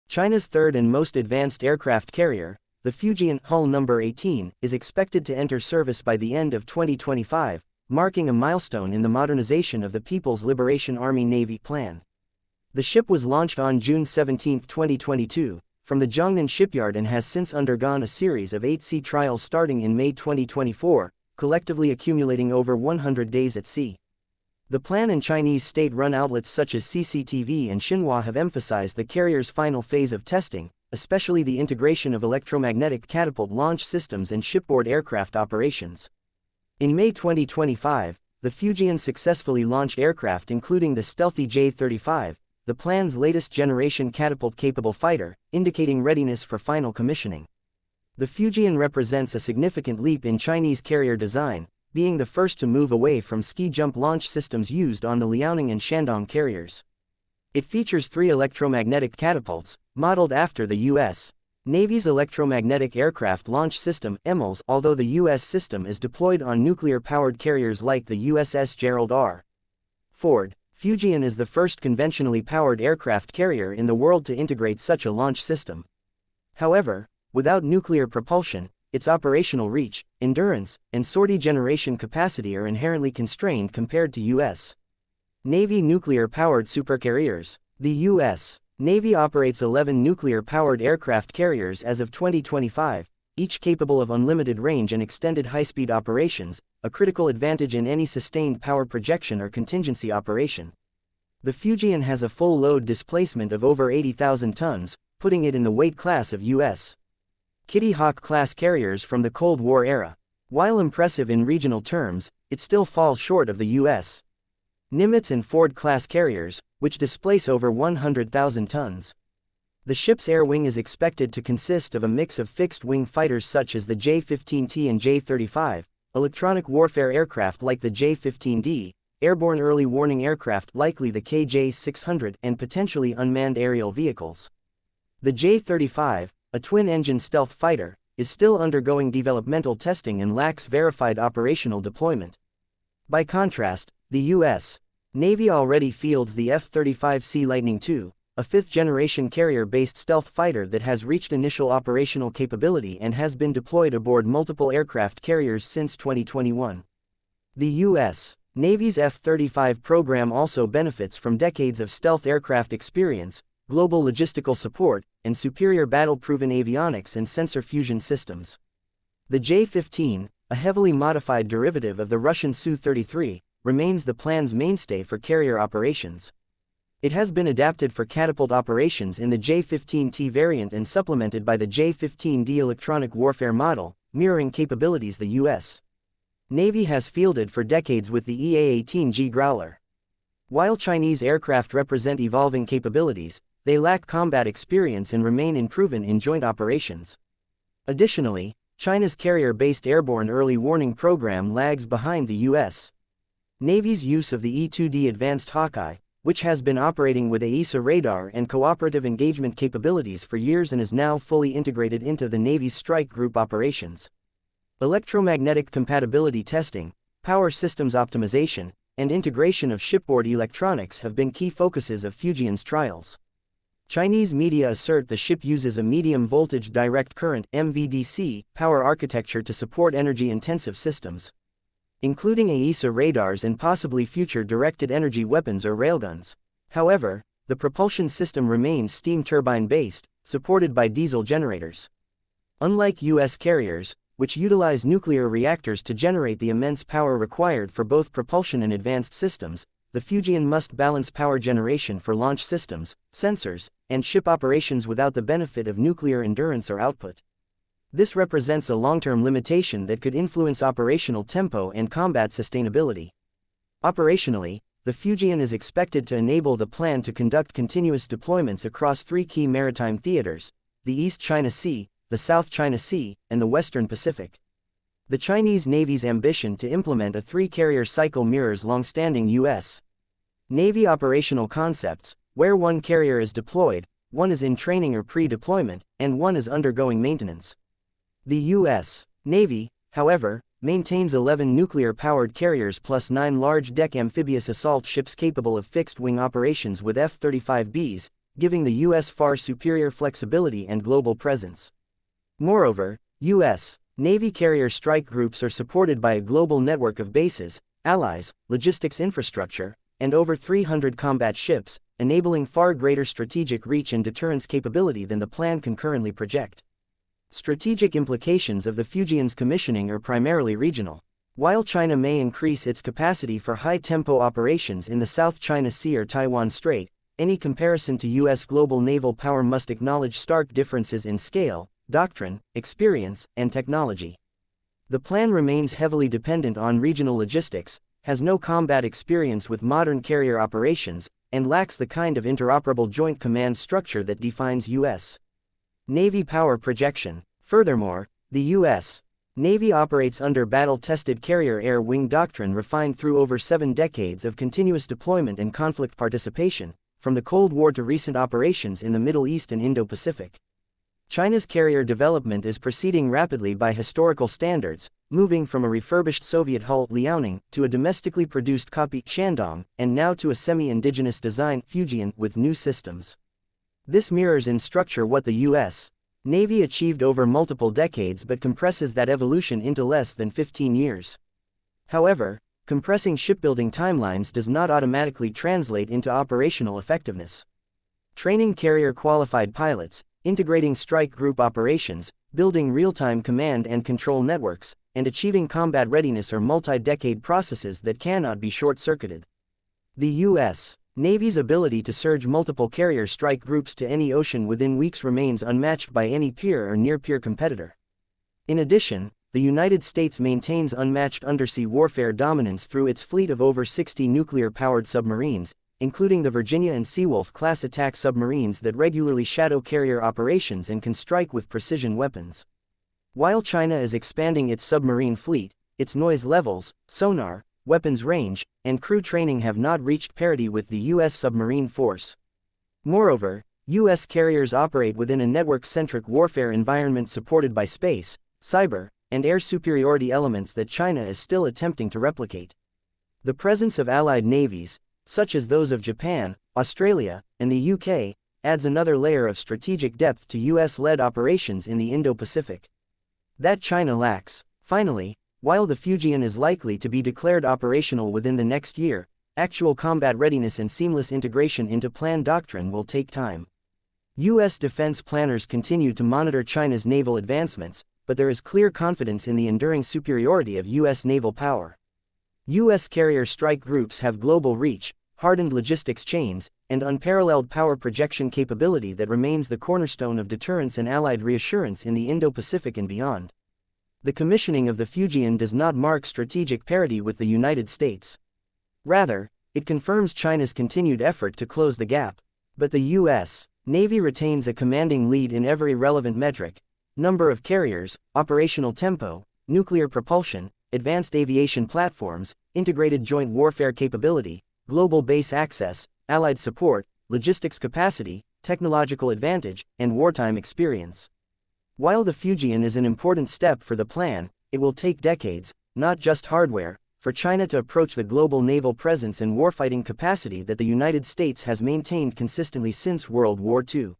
China's third and most advanced aircraft carrier, the Fujian, hull number 18, is expected to enter service by the end of 2025, marking a milestone in the modernization of the People's Liberation Army Navy plan. The ship was launched on June 17, 2022, from the Jiangnan shipyard and has since undergone a series of 8 sea trials starting in May 2024, collectively accumulating over 100 days at sea. The plan and Chinese state-run outlets such as CCTV and Xinhua have emphasized the carrier's final phase of testing, especially the integration of electromagnetic catapult launch systems and shipboard aircraft operations. In May 2025, the Fujian successfully launched aircraft including the stealthy J-35, the plan's latest generation catapult-capable fighter, indicating readiness for final commissioning. The Fujian represents a significant leap in Chinese carrier design, being the first to move away from ski-jump launch systems used on the Liaoning and Shandong carriers. It features 3 electromagnetic catapults, modeled after the U.S. Navy's electromagnetic aircraft launch system, EMLS, although the U.S. system is deployed on nuclear-powered carriers like the USS Gerald R. Ford. Fujian is the first conventionally powered aircraft carrier in the world to integrate such a launch system. However, without nuclear propulsion, its operational reach, endurance, and sortie generation capacity are inherently constrained compared to U.S. Navy nuclear-powered supercarriers. The U.S. Navy operates 11 nuclear-powered aircraft carriers as of 2025, each capable of unlimited range and extended high-speed operations, a critical advantage in any sustained power projection or contingency operation. The Fujian has a full load displacement of over 80,000 tons, putting it in the weight class of U.S. Kitty Hawk-class carriers from the Cold War era. While impressive in regional terms, it still falls short of the U.S. Nimitz and Ford-class carriers, which displace over 100,000 tons. The ship's air wing is expected to consist of a mix of fixed-wing fighters such as the J-15T and J-35, electronic warfare aircraft like the J-15D, airborne early warning aircraft likely the KJ-600, and potentially unmanned aerial vehicles. The J-35, a twin-engine stealth fighter, is still undergoing developmental testing and lacks verified operational deployment. By contrast, the U.S. Navy already fields the F-35C Lightning II, a fifth-generation carrier-based stealth fighter that has reached initial operational capability and has been deployed aboard multiple aircraft carriers since 2021. The U.S. Navy's F-35 program also benefits from decades of stealth aircraft experience, global logistical support, and superior battle-proven avionics and sensor fusion systems. The J-15, a heavily modified derivative of the Russian Su-33, remains the plan's mainstay for carrier operations. It has been adapted for catapult operations in the J-15T variant and supplemented by the J-15D electronic warfare model, mirroring capabilities the U.S. Navy has fielded for decades with the EA-18G Growler. While Chinese aircraft represent evolving capabilities, they lack combat experience and remain unproven in joint operations. Additionally, China's carrier-based airborne early warning program lags behind the U.S. Navy's use of the E-2D Advanced Hawkeye, which has been operating with AESA radar and cooperative engagement capabilities for years and is now fully integrated into the Navy's strike group operations. Electromagnetic compatibility testing, power systems optimization, and integration of shipboard electronics have been key focuses of Fujian's trials. Chinese media assert the ship uses a medium-voltage direct current (MVDC) power architecture to support energy-intensive systems, including AESA radars and possibly future directed energy weapons or railguns. However, the propulsion system remains steam turbine-based, supported by diesel generators. Unlike U.S. carriers, which utilize nuclear reactors to generate the immense power required for both propulsion and advanced systems, the Fujian must balance power generation for launch systems, sensors, and ship operations without the benefit of nuclear endurance or output. This represents a long-term limitation that could influence operational tempo and combat sustainability. Operationally, the Fujian is expected to enable the plan to conduct continuous deployments across 3 key maritime theaters: the East China Sea, the South China Sea, and the Western Pacific. The Chinese Navy's ambition to implement a 3-carrier cycle mirrors long-standing U.S. Navy operational concepts, where 1 carrier is deployed, 1 is in training or pre-deployment, and 1 is undergoing maintenance. The U.S. Navy, however, maintains 11 nuclear-powered carriers plus 9 large-deck amphibious assault ships capable of fixed-wing operations with F-35Bs, giving the U.S. far superior flexibility and global presence. Moreover, U.S. Navy carrier strike groups are supported by a global network of bases, allies, logistics infrastructure, and over 300 combat ships, enabling far greater strategic reach and deterrence capability than the plan can currently project. Strategic implications of the Fujian's commissioning are primarily regional. While China may increase its capacity for high-tempo operations in the South China Sea or Taiwan Strait, any comparison to U.S. global naval power must acknowledge stark differences in scale, doctrine, experience, and technology. The plan remains heavily dependent on regional logistics, has no combat experience with modern carrier operations, and lacks the kind of interoperable joint command structure that defines U.S. Navy power projection. Furthermore, the U.S. Navy operates under battle-tested carrier air wing doctrine refined through over 7 decades of continuous deployment and conflict participation, from the Cold War to recent operations in the Middle East and Indo-Pacific. China's carrier development is proceeding rapidly by historical standards, moving from a refurbished Soviet hull Liaoning to a domestically produced copy Shandong, and now to a semi-indigenous design Fujian with new systems. This mirrors in structure what the U.S. Navy achieved over multiple decades but compresses that evolution into less than 15 years. However, compressing shipbuilding timelines does not automatically translate into operational effectiveness. Training carrier-qualified pilots, integrating strike group operations, building real-time command and control networks, and achieving combat readiness are multi-decade processes that cannot be short-circuited. The U.S. Navy's ability to surge multiple carrier strike groups to any ocean within weeks remains unmatched by any peer or near-peer competitor. In addition, the United States maintains unmatched undersea warfare dominance through its fleet of over 60 nuclear-powered submarines, including the Virginia and Seawolf-class attack submarines that regularly shadow carrier operations and can strike with precision weapons. While China is expanding its submarine fleet, its noise levels, sonar, weapons range, and crew training have not reached parity with the U.S. submarine force. Moreover, U.S. carriers operate within a network-centric warfare environment supported by space, cyber, and air superiority elements that China is still attempting to replicate. The presence of allied navies, such as those of Japan, Australia, and the UK, adds another layer of strategic depth to US-led operations in the Indo-Pacific that China lacks. Finally, while the Fujian is likely to be declared operational within the next year, actual combat readiness and seamless integration into plan doctrine will take time. U.S. defense planners continue to monitor China's naval advancements, but there is clear confidence in the enduring superiority of U.S. naval power. U.S. carrier strike groups have global reach, hardened logistics chains, and unparalleled power projection capability that remains the cornerstone of deterrence and allied reassurance in the Indo-Pacific and beyond. The commissioning of the Fujian does not mark strategic parity with the United States. Rather, it confirms China's continued effort to close the gap. But the U.S. Navy retains a commanding lead in every relevant metric: number of carriers, operational tempo, nuclear propulsion, advanced aviation platforms, integrated joint warfare capability, global base access, allied support, logistics capacity, technological advantage, and wartime experience. While the Fujian is an important step for the plan, it will take decades, not just hardware, for China to approach the global naval presence and warfighting capacity that the United States has maintained consistently since World War II.